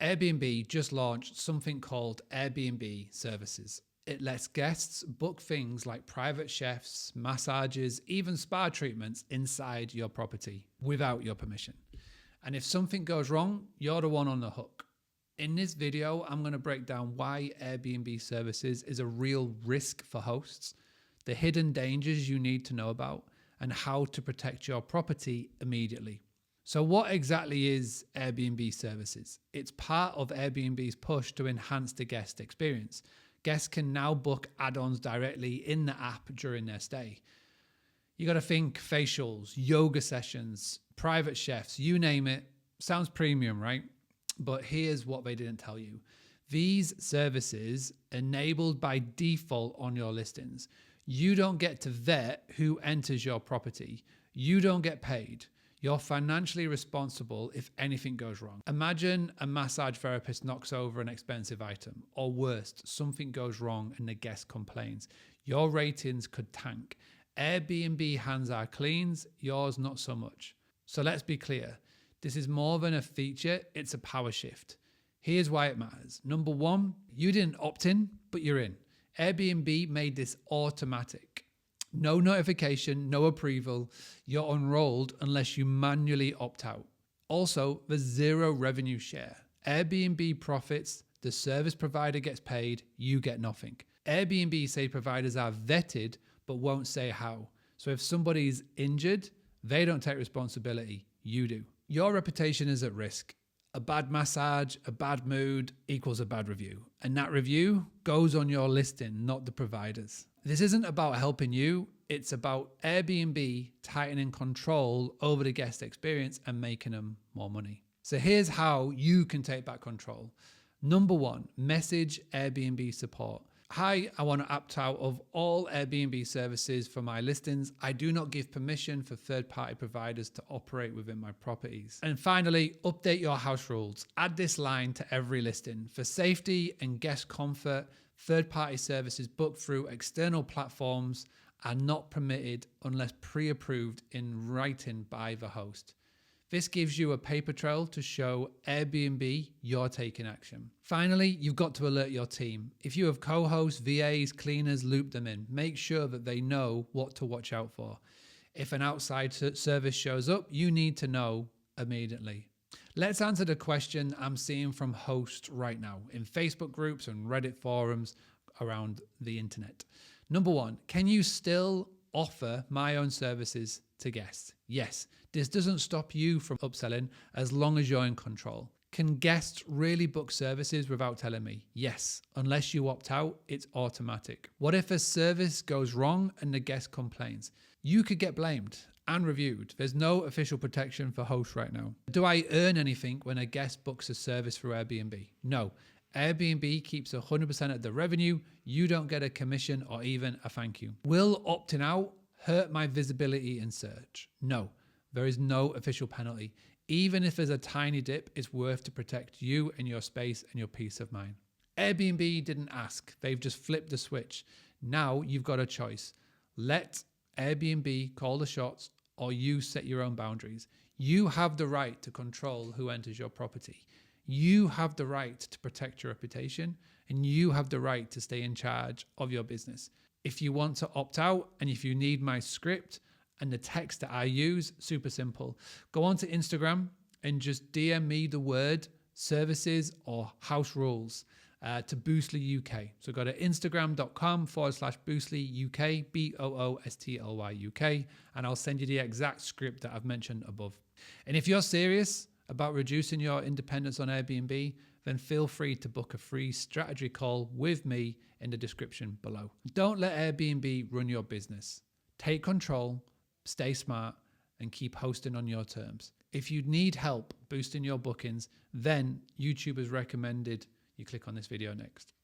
Airbnb just launched something called Airbnb Services. It lets guests book things like private chefs, massages, even spa treatments inside your property without your permission. And if something goes wrong, you're the one on the hook. In this video, I'm going to break down why Airbnb Services is a real risk for hosts, the hidden dangers you need to know about, and how to protect your property immediately. So what exactly is Airbnb Services? It's part of Airbnb's push to enhance the guest experience. Guests can now book add-ons directly in the app during their stay. You got to think facials, yoga sessions, private chefs, you name it. Sounds premium, right? But here's what they didn't tell you. These services enabled by default on your listings. You don't get to vet who enters your property. You don't get paid. You're financially responsible if anything goes wrong. Imagine a massage therapist knocks over an expensive item, or worse, something goes wrong and the guest complains. Your ratings could tank. Airbnb hands are cleans, yours not so much. So let's be clear. This is more than a feature, it's a power shift. Here's why it matters. Number one, you didn't opt in, but you're in. Airbnb made this automatic. No notification, no approval. You're enrolled unless you manually opt out. Also, there's zero revenue share. Airbnb profits, the service provider gets paid, you get nothing. Airbnb say providers are vetted, but won't say how. So if somebody's injured, they don't take responsibility, you do. Your reputation is at risk. A bad massage, a bad mood equals a bad review. And that review goes on your listing, not the providers. This isn't about helping you. It's about Airbnb tightening control over the guest experience and making them more money. So here's how you can take back control. Number one, message Airbnb support. Hi, I want to opt out of all Airbnb services for my listings. I do not give permission for third-party providers to operate within my properties. And finally, update your house rules. Add this line to every listing. For safety and guest comfort, third-party services booked through external platforms are not permitted unless pre-approved in writing by the host. This gives you a paper trail to show Airbnb you're taking action. Finally, you've got to alert your team. If you have co-hosts, VAs, cleaners, loop them in. Make sure that they know what to watch out for. If an outside service shows up, you need to know immediately. Let's answer the question I'm seeing from hosts right now in Facebook groups and Reddit forums around the internet. Number one, can you still offer my own services to guests? Yes, this doesn't stop you from upselling as long as you're in control. Can guests really book services without telling me? Yes, unless you opt out, it's automatic. What if a service goes wrong and the guest complains? You could get blamed and reviewed. There's no official protection for hosts right now. Do I earn anything when a guest books a service through Airbnb? No. Airbnb keeps 100% of the revenue. You don't get a commission or even a thank you. Will opting out hurt my visibility in search? No, there is no official penalty. Even if there's a tiny dip, it's worth to protect you and your space and your peace of mind. Airbnb didn't ask. They've just flipped the switch. Now you've got a choice. Let Airbnb call the shots or you set your own boundaries. You have the right to control who enters your property. You have the right to protect your reputation, and you have the right to stay in charge of your business. If you want to opt out and if you need my script and the text that I use, super simple. Go onto Instagram and just DM me the word services or house rules to Boostly UK. So go to instagram.com/Boostly UK, Boostly UK, and I'll send you the exact script that I've mentioned above. And if you're serious about reducing your independence on Airbnb, then feel free to book a free strategy call with me in the description below. Don't let Airbnb run your business. Take control, stay smart, and keep hosting on your terms. If you need help boosting your bookings, then YouTube has recommended you click on this video next.